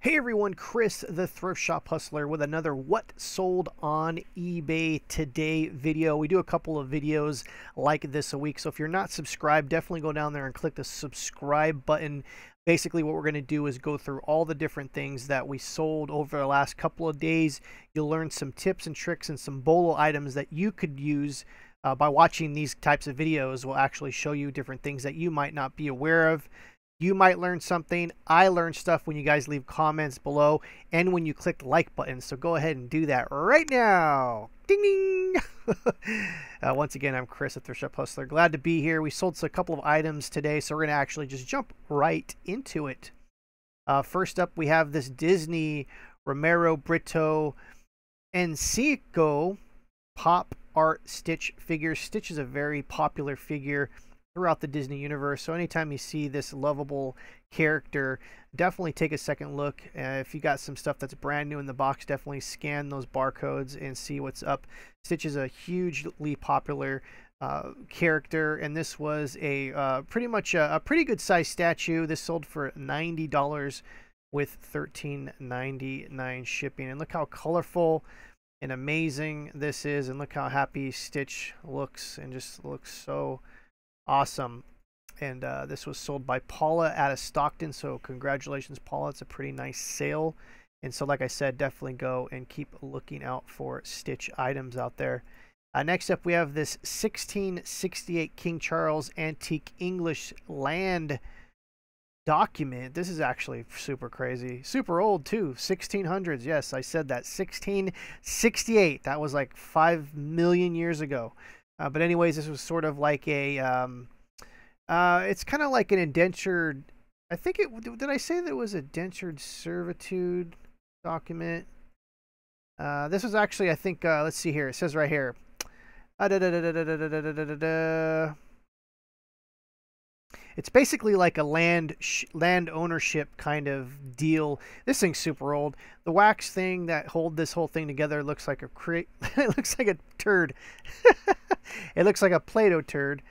Hey everyone, Chris the Thrift Shop Hustler with another What Sold on eBay Today video. We do a couple of videos like this a week, so if you're not subscribed, definitely go down there and click the subscribe button. Basically what we're going to do is go through all the different things that we sold over the last couple of days. You'll learn some tips and tricks and some Bolo items that you could use by watching these types of videos. We'll actually show you different things that you might not be aware of. You might learn something. I learned stuff when you guys leave comments below and when you click the like button. So go ahead and do that right now. Ding ding. Once again, I'm Chris at Thrift Shop Hustler. Glad to be here. We sold a couple of items today, so we're going to actually just jump right into it. First up, we have this Disney Romero Brito Enciclo pop art Stitch figure. Stitch is a very popular figure throughout the Disney universe, so anytime you see this lovable character, definitely take a second look. If you got some stuff that's brand new in the box, definitely scan those barcodes and see what's up. Stitch is a hugely popular character, and this was a pretty much a pretty good size statue. This sold for $90 with $13.99 shipping, and look how colorful and amazing this is, and look how happy Stitch looks, and just looks so awesome. And this was sold by Paula out of Stockton, so congratulations, Paula. It's a pretty nice sale. And so like I said, definitely go and keep looking out for Stitch items out there. Next up, we have this 1668 King Charles Antique English Land document. This is actually super crazy, super old too. 1600s. Yes, I said that. 1668. That was like 5 million years ago. But anyways, this was sort of like a, it's kind of like an indentured, I think it, did I say that it was a indentured servitude document? This was actually, I think, let's see here. It says right here. It's basically like a land ownership kind of deal. This thing's super old. The wax thing that hold this whole thing together looks like a it looks like a turd. It looks like a Play-Doh turd.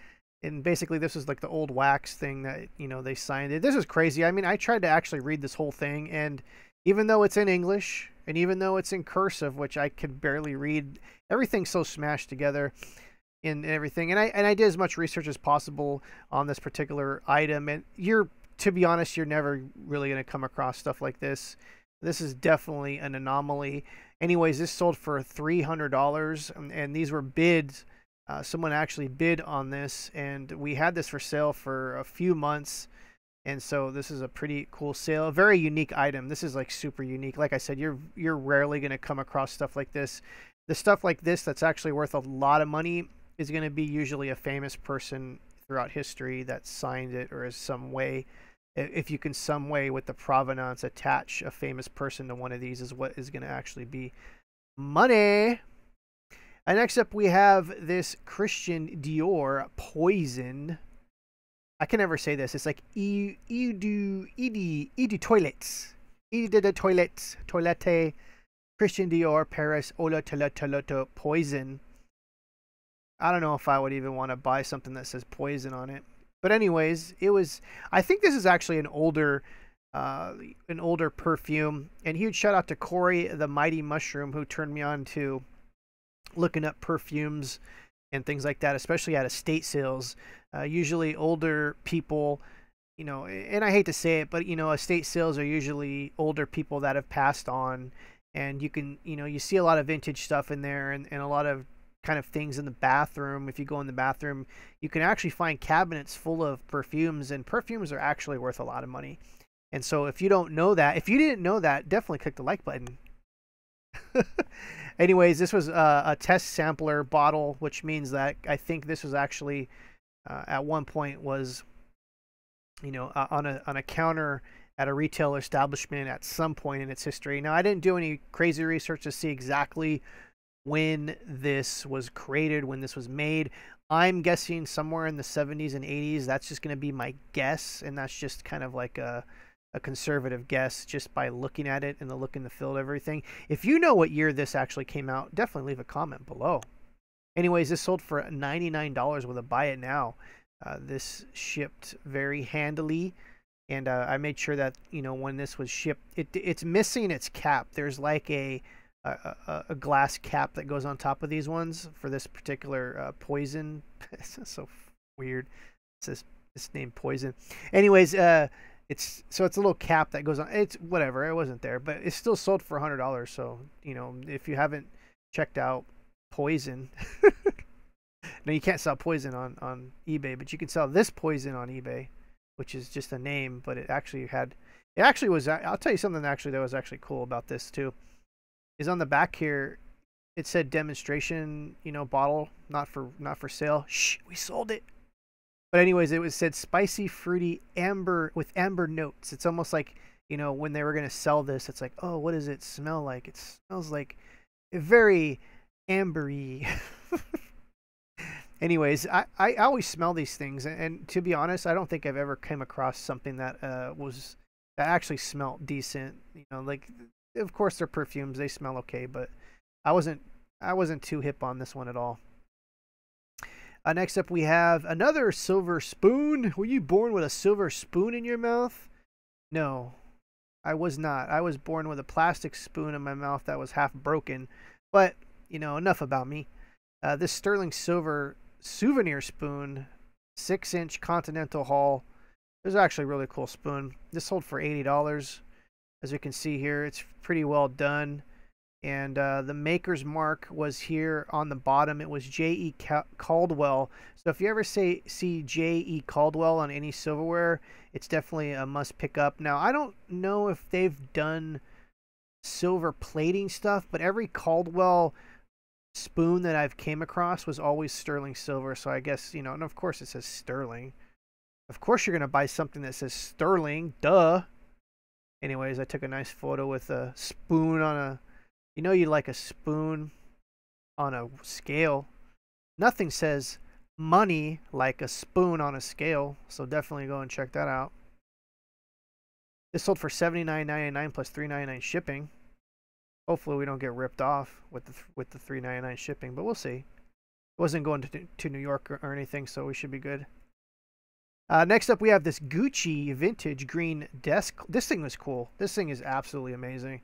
And basically this is like the old wax thing that, you know, they signed it. This is crazy. I mean, I tried to actually read this whole thing, and even though it's in English and even though it's in cursive, which I can barely read, everything's so smashed together and everything. And I did as much research as possible on this particular item, and to be honest, you're never really going to come across stuff like this. This is definitely an anomaly. Anyways, this sold for $300, and these were bids. Someone actually bid on this, and we had this for sale for a few months, and so this is a pretty cool sale. A very unique item. This is like super unique. Like I said, you're rarely going to come across stuff like this. The stuff like this that's actually worth a lot of money is going to be usually a famous person throughout history that signed it, or is some way, if you can some way with the provenance attach a famous person to one of these, is what is going to actually be money. And next up, we have this Christian Dior Poison. I can never say this. It's like Edu Toilets. Edu Toilets. Toilette. Christian Dior Paris Ola Toloto Poison. I don't know if I would even want to buy something that says poison on it. But anyways, it was, I think this is actually an older perfume. And huge shout out to Corey the Mighty Mushroom, who turned me on to looking up perfumes and things like that, especially at estate sales. Usually older people, you know, and I hate to say it, but you know, estate sales are usually older people that have passed on, and you can, you know, you see a lot of vintage stuff in there, and a lot of kind of things in the bathroom. If you go in the bathroom, you can actually find cabinets full of perfumes, and perfumes are actually worth a lot of money. And so if you don't know that, if you didn't know that, definitely click the like button. Anyways, this was a test sampler bottle, which means that I think this was actually at one point was, you know, on a counter at a retail establishment at some point in its history. Now, I didn't do any crazy research to see exactly when this was created, when this was made. I'm guessing somewhere in the 70s and 80s. That's just going to be my guess, and that's just kind of like a conservative guess just by looking at it and the look and the feel of everything. If you know what year this actually came out, definitely leave a comment below. Anyways, this sold for $99 with a buy it now. This shipped very handily, And I made sure that, you know, when this was shipped, it's missing its cap. There's like a glass cap that goes on top of these ones for this particular poison. It's so weird. It says this name poison. Anyways, it's a little cap that goes on. It's whatever. It wasn't there, but it's still sold for $100. So, you know, if you haven't checked out poison, no, you can't sell poison on eBay, but you can sell this poison on eBay, which is just a name, but it actually was, I'll tell you something actually that was actually cool about this too, is on the back here, it said demonstration, you know, bottle, not for sale. Shh, we sold it. But anyways, it said spicy, fruity, amber, with amber notes. It's almost like, you know, when they were going to sell this, it's like, oh, what does it smell like? It smells like very ambery. Anyways, I always smell these things, and to be honest, I don't think I've ever come across something that that actually smelled decent. You know, like, of course they're perfumes, they smell okay, but I wasn't too hip on this one at all. Next up, we have another silver spoon. Were you born with a silver spoon in your mouth? No, I was not. I was born with a plastic spoon in my mouth that was half broken. But, you know, enough about me. This sterling silver souvenir spoon, 6-inch continental hull. This is actually a really cool spoon. This sold for $80. As you can see here, it's pretty well done. And the maker's mark was here on the bottom. It was J.E. Caldwell. So if you ever see J.E. Caldwell on any silverware, it's definitely a must pick up. Now, I don't know if they've done silver plating stuff, but every Caldwell spoon that I've came across was always sterling silver. So I guess, you know, and of course it says sterling. Of course you're going to buy something that says sterling. Duh. Anyways, I took a nice photo with a spoon on a... You know, you like a spoon on a scale. Nothing says money like a spoon on a scale, so definitely go and check that out. This sold for $79.99 plus $3.99 shipping. Hopefully we don't get ripped off with the $3.99 shipping, but we'll see. It wasn't going to New York or anything, so we should be good. Next up, we have this Gucci vintage green desk. This thing was cool. This thing is absolutely amazing.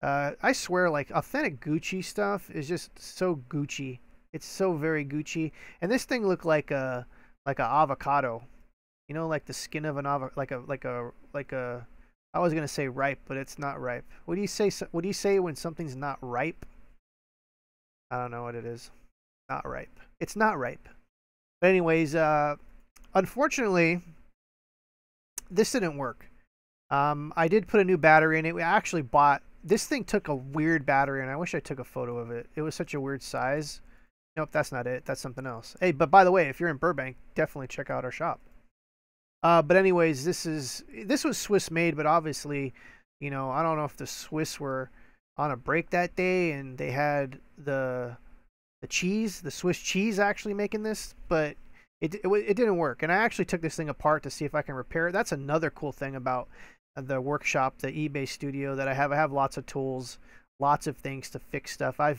I swear, like, authentic Gucci stuff is just so Gucci. It's so very Gucci. And this thing looked like a avocado. You know, like the skin of an avocado, like a I was gonna say ripe, but it's not ripe. What do you say? What do you say when something's not ripe? I don't know what it is. Not ripe. It's not ripe. But anyways, unfortunately, this didn't work. I did put a new battery in it. We actually bought... This thing took a weird battery, and I wish I took a photo of it. It was such a weird size. Nope, that's not it. That's something else. Hey, but by the way, if you're in Burbank, definitely check out our shop. But anyways, this was Swiss made, but obviously, you know, I don't know if the Swiss were on a break that day and they had the Swiss cheese actually making this, but it didn't work. And I actually took this thing apart to see if I can repair it. That's another cool thing about the workshop, the eBay studio that I have. I have lots of tools, lots of things to fix stuff. I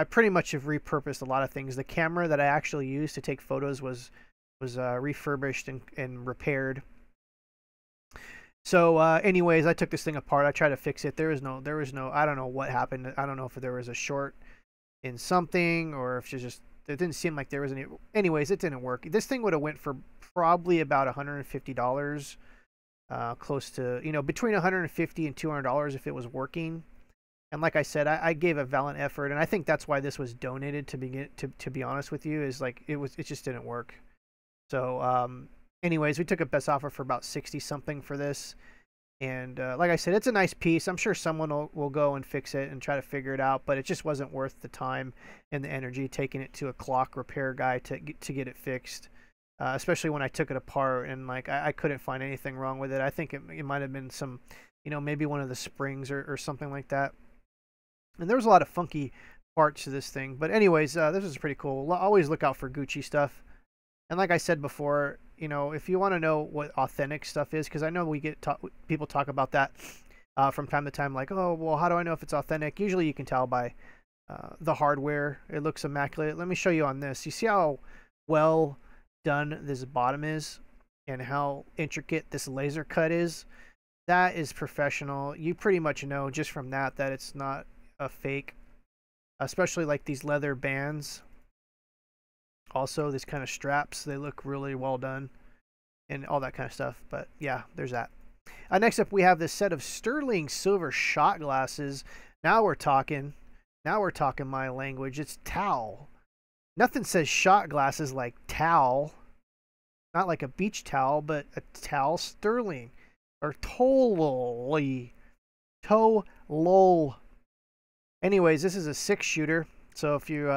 pretty much have repurposed a lot of things. The camera that I actually used to take photos was refurbished and repaired. So anyways, I took this thing apart. I tried to fix it. There was no I don't know what happened. I don't know if there was a short in something or if it didn't seem like there was any. Anyways, it didn't work. This thing would have went for probably about $150. Close to, you know, between $150 and $200 if it was working. And like I said, I gave a valiant effort, and I think that's why this was donated to be honest with you, is like it just didn't work. So anyways, we took a best offer for about 60 something for this, and like I said, it's a nice piece. I'm sure someone will go and fix it and try to figure it out, but it just wasn't worth the time and the energy taking it to a clock repair guy to get it fixed. Especially when I took it apart and like I couldn't find anything wrong with it. I think it might have been some, you know, maybe one of the springs or something like that. And there was a lot of funky parts to this thing. But anyways, this is pretty cool. Always look out for Gucci stuff. And like I said before, you know, if you want to know what authentic stuff is, because I know we get people talk about that from time to time, like, oh, well, how do I know if it's authentic? Usually you can tell by the hardware. It looks immaculate. Let me show you on this. You see how well done this bottom is? and how intricate this laser cut is, that is professional. You pretty much know just from that it's not a fake, especially like these leather bands. Also, these kind of straps, they look really well done and all that kind of stuff. But yeah, there's that. Next up, we have this set of sterling silver shot glasses. Now we're talking. Now we're talking my language. It's towel. Nothing says shot glasses like towel. Not like a beach towel, but a towel sterling. Or tolly. Tolol. Anyways, this is a 6-shooter. So if you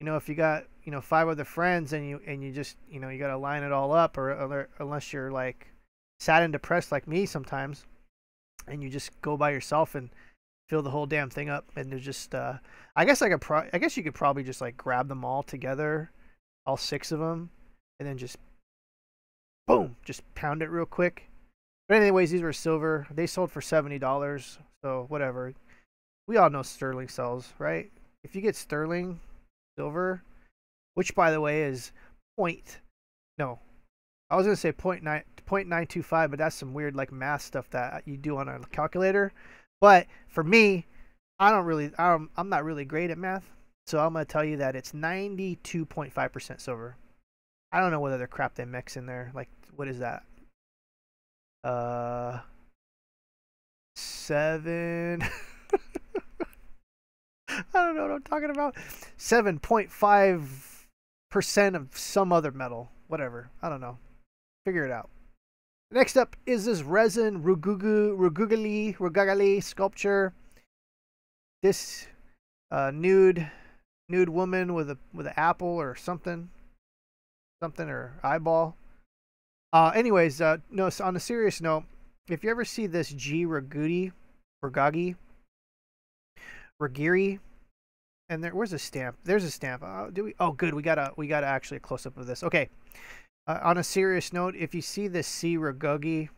if you got 5 other friends and you just you got to line it all up, or unless you're like sad and depressed like me sometimes, and you just go by yourself and fill the whole damn thing up, and there's just I guess you could probably just like grab them all together, all 6 of them, and then just boom, just pound it real quick. But anyways, these were silver. They sold for $70, so whatever. We all know sterling sells, right? If you get sterling silver, which by the way is I was gonna say 0.925, but that's some weird like math stuff that you do on a calculator. But for me, I'm not really great at math, so I'm gonna tell you that it's 92.5% silver. I don't know what other crap they mix in there. Like, what is that? 7. I don't know what I'm talking about. 7.5% of some other metal. Whatever. I don't know. Figure it out. Next up is this resin rugali sculpture. This nude woman with an apple or something or eyeball. Anyways, no. So on a serious note, if you ever see this Ragiri, and where's a stamp? There's a stamp. Oh, good. We got actually a close up of this. Okay. On a serious note, if you see this C Ragugi,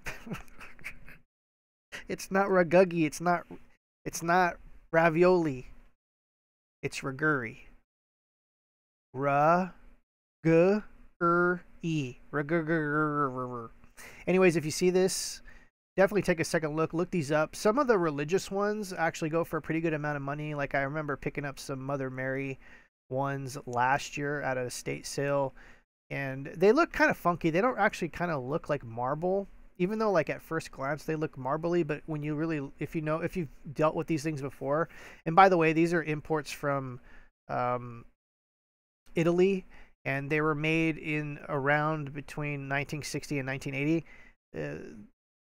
it's not Ragugi. It's not ravioli. It's Raguri. Anyways, if you see this, definitely take a second look. Look these up. Some of the religious ones actually go for a pretty good amount of money. Like I remember picking up some Mother Mary ones last year at an estate sale, and they look kind of funky. They don't actually kind of look like marble, even though like at first glance they look marbly. But when you really, if you've dealt with these things before, and by the way, these are imports from Italy, and they were made in around between 1960 and 1980.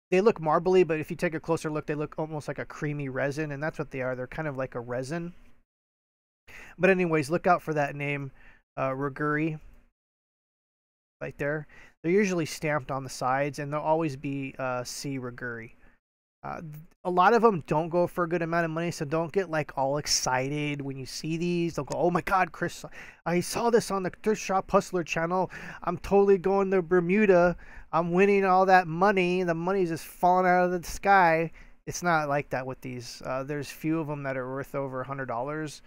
They look marbly, but if you take a closer look, they look almost like a creamy resin, and that's what they are. They're kind of like a resin. But anyways, look out for that name, Raguri, right there. They're usually stamped on the sides, and they'll always be C Raguri. A lot of them don't go for a good amount of money, so don't get like all excited when you see these. They'll go, "Oh my God, Chris, I saw this on the Thrift Shop Hustler channel. I'm totally going to Bermuda. I'm winning all that money. The money's just falling out of the sky." It's not like that with these. There's few of them that are worth over $100.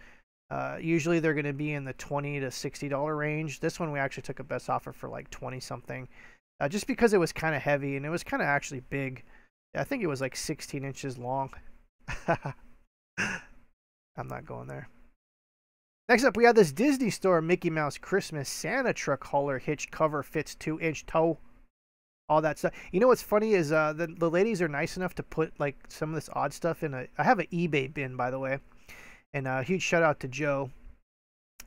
Usually they're going to be in the $20 to $60 range. This one we actually took a best offer for like 20 something, just because it was kind of heavy and it was kind of actually big. I think it was like 16 inches long. I'm not going there. Next up, we have this Disney Store Mickey Mouse Christmas Santa truck hauler hitch cover, fits 2-inch toe. All that stuff. You know what's funny is the ladies are nice enough to put like some of this odd stuff in I have an eBay bin, by the way. And a huge shout out to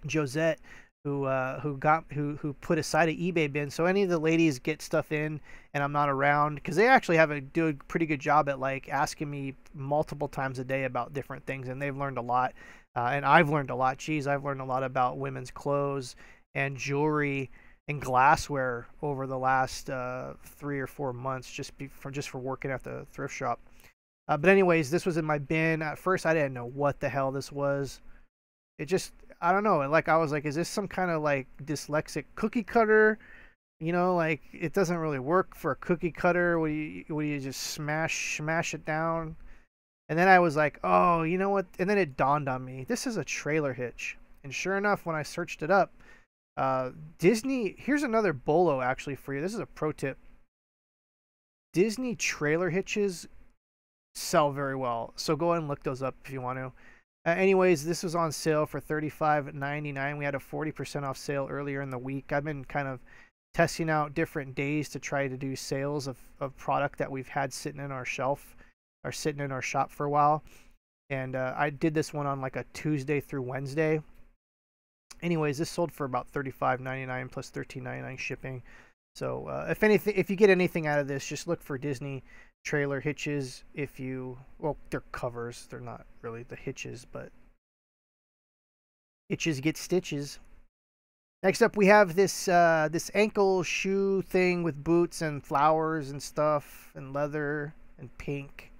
Josette, who put aside an eBay bin, so any of the ladies get stuff in and I'm not around, because they actually do a pretty good job at like asking me multiple times a day about different things, and they've learned a lot, and I've learned a lot. Geez, I've learned a lot about women's clothes and jewelry and glassware over the last 3 or 4 months, just for working at the thrift shop. But anyways, this was in my bin. At first, I didn't know what the hell this was. It just, I don't know. Like, I was like, is this some kind of like dyslexic cookie cutter? You know, like it doesn't really work for a cookie cutter. Would you just smash it down? And then I was like, oh, you know what? And then it dawned on me, this is a trailer hitch. And sure enough, when I searched it up, Disney, here's another Bolo actually for you. This is a pro tip. Disney trailer hitches sell very well, so go ahead and look those up if you want to. Anyways, this was on sale for $35.99. We had a 40% off sale earlier in the week. I've been kind of testing out different days to try to do sales of product that we've had sitting in our shelf or sitting in our shop for a while. And I did this one on like a Tuesday through Wednesday. Anyways, this sold for about $35.99 plus $13.99 shipping. So if you get anything out of this, just look for Disney trailer hitches. Well, they're covers. They're not really the hitches, but hitches get stitches. Next up, we have this this ankle shoe thing with boots and flowers and stuff and leather and pink.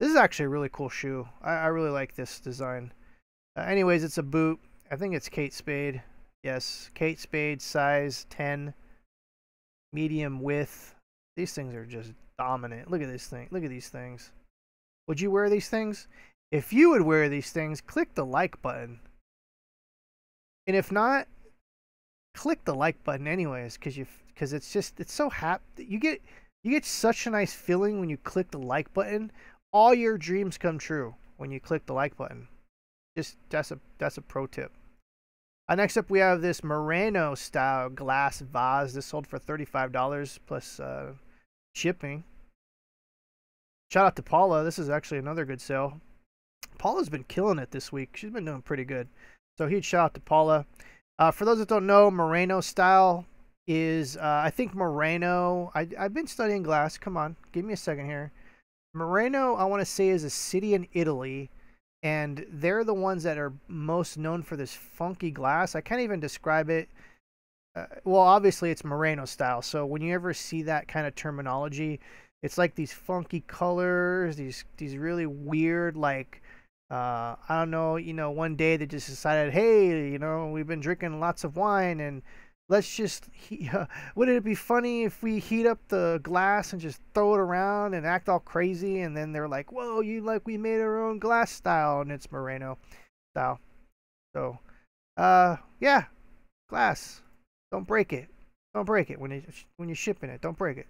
This is actually a really cool shoe. I really like this design. Anyways, it's a boot. I think it's Kate Spade. Yes, Kate Spade, size 10, medium width. These things are just dominant. Look at this thing. Look at these things. Would you wear these things? If you would wear these things, click the like button. And if not, click the like button anyways, because it's so happy. You get such a nice feeling when you click the like button. All your dreams come true when you click the like button. Just that's a pro tip. Next up, we have this Moreno style glass vase. This sold for $35 plus shipping. Shout out to Paula. This is actually another good sale. Paula's been killing it this week. She's been doing pretty good. So huge shout out to Paula. For those that don't know, Moreno style is, I think Moreno, I've been studying glass. Come on, give me a second here. Moreno, I want to say, is a city in Italy. And they're the ones that are most known for this funky glass. I can't even describe it. Well, obviously it's Moreno style. So when you ever see that kind of terminology, it's like these funky colors, these really weird, like, I don't know, one day they just decided, hey, we've been drinking lots of wine and let's just, wouldn't it be funny if we heat up the glass and just throw it around and act all crazy? And then they're like, whoa, we made our own glass style, and it's Moreno style. So, yeah, glass. Don't break it. Don't break it when you're shipping it. Don't break it.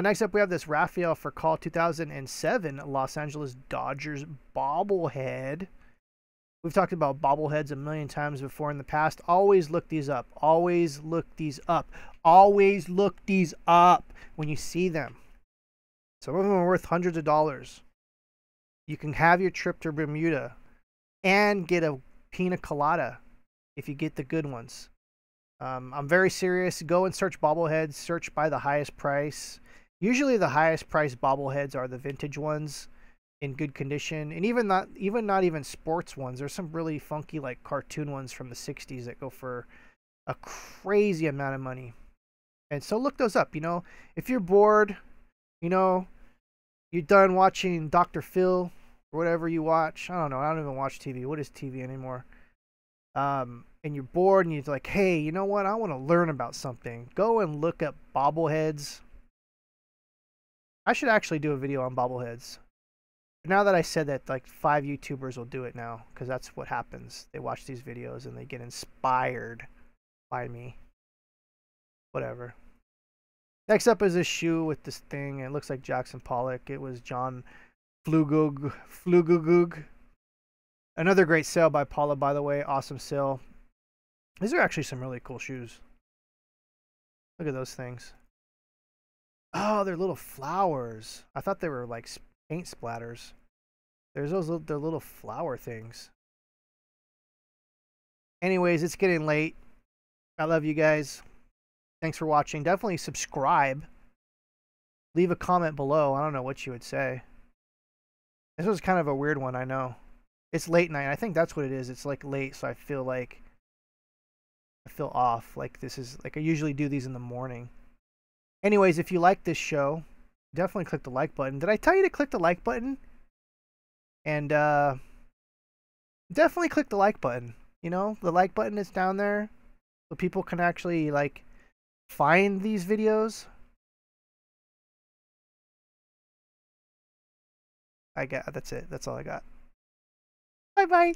Next up, we have this Rafael Furcal 2007 Los Angeles Dodgers bobblehead. We've talked about bobbleheads a million times before in the past. Always look these up. Always look these up. Always look these up when you see them. Some of them are worth hundreds of dollars. You can have your trip to Bermuda and get a pina colada if you get the good ones. I'm very serious. Go and search bobbleheads. Search by the highest price. Usually the highest price bobbleheads are the vintage ones in good condition, and even not even sports ones. There's some really funky like cartoon ones from the 60s that go for a crazy amount of money. And so look those up. If you're bored, you're done watching Dr. Phil or whatever you watch. I don't know. I don't even watch TV. What is TV anymore? And you're bored and you're like, hey, you know what? I want to learn about something. Go and look up bobbleheads. I should actually do a video on bobbleheads. Now that I said that, like 5 YouTubers will do it now, because that's what happens. They watch these videos and they get inspired by me. Whatever. Next up is this shoe with this thing. It looks like Jackson Pollock. It was John Flugugug. Another great sale by Paula, by the way. Awesome sale. These are actually some really cool shoes. Look at those things. Oh, they're little flowers. I thought they were like paint splatters. There's they're little flower things. Anyways, it's getting late. I love you guys. Thanks for watching. Definitely subscribe. Leave a comment below. I don't know what you would say. This was kind of a weird one, I know. It's late night. I think that's what it is. It's like late, so I feel off. Like this is like I usually do these in the morning. Anyways, if you like this show, definitely click the like button. Did I tell you to click the like button? And definitely click the like button. The like button is down there so people can actually like find these videos. That's it. That's all I got. Bye bye.